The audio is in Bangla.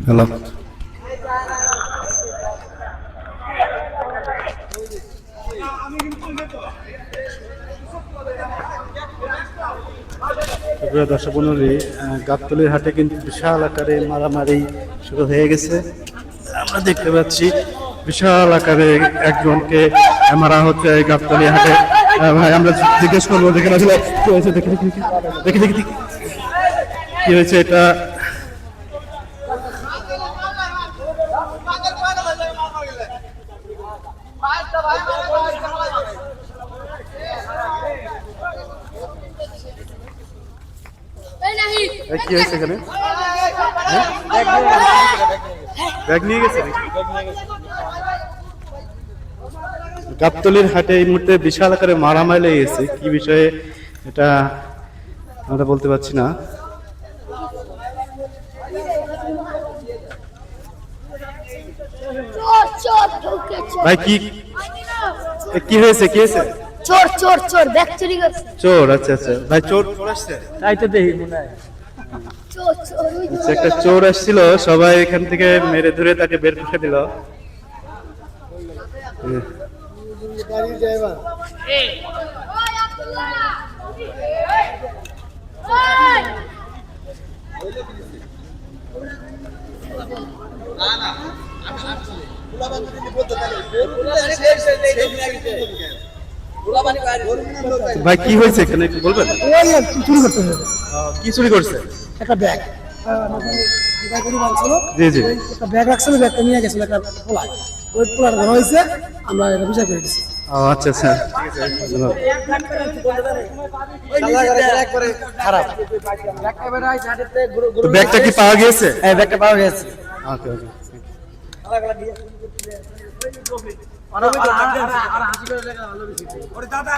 হ্যালো। দর্শক মণ্ডলী, গাবতলীর হাটে কিন্তু বিশাল আকারে মারামারি শুরু হয়ে গেছে। আমরা দেখতে পাচ্ছি বিশাল আকারে একজনকে মারা হচ্ছে এই গাবতলী হাটে। ভাই আমরা জিজ্ঞেস করবো দেখে আসলে কি হয়েছে, দেখে দেখি দেখি দেখি কি হয়েছে এটা। কি হয়েছে এখানে? ব্যাগ নিয়ে গেছে। গাবতলীর হাটে এই মুহূর্তে বিশাল আকারে মারামারি লেগে গেছে। কি বিষয়ে এটা আমরা বলতে পারছি না। ভাই কি কি হয়েছে, কি হয়েছে? চোর চোর চোর ব্যাগ চুরি করছে। চোর? আচ্ছা আচ্ছা ভাই, চোর আসছে তাই তো দেখি মনে হয় চোর চোর আচ্ছা, একটা চোর আসছিল, সবাই এখান থেকে মেরে ধরে তাকে বের করে দিল। ভাই কি হয়েছে এখানে একটু বলবেন? চুরি করতে হবে কি চুরি করছে? একটা ব্যাগ জি জি। একটা ব্যাগ রাখছিল, ব্যাগটা নিয়ে গেছিল একটা পোলা, ওই পোলাটা ধরা হয়েছে, আমরা এটা বিচার করে দিচ্ছি। ও আচ্ছা আচ্ছা, খারাপ তো ব্যাগটা কি পাওয়া গিয়েছে? হ্যাঁ, ব্যাগটা পাওয়া গেছে। ওকে ওকে।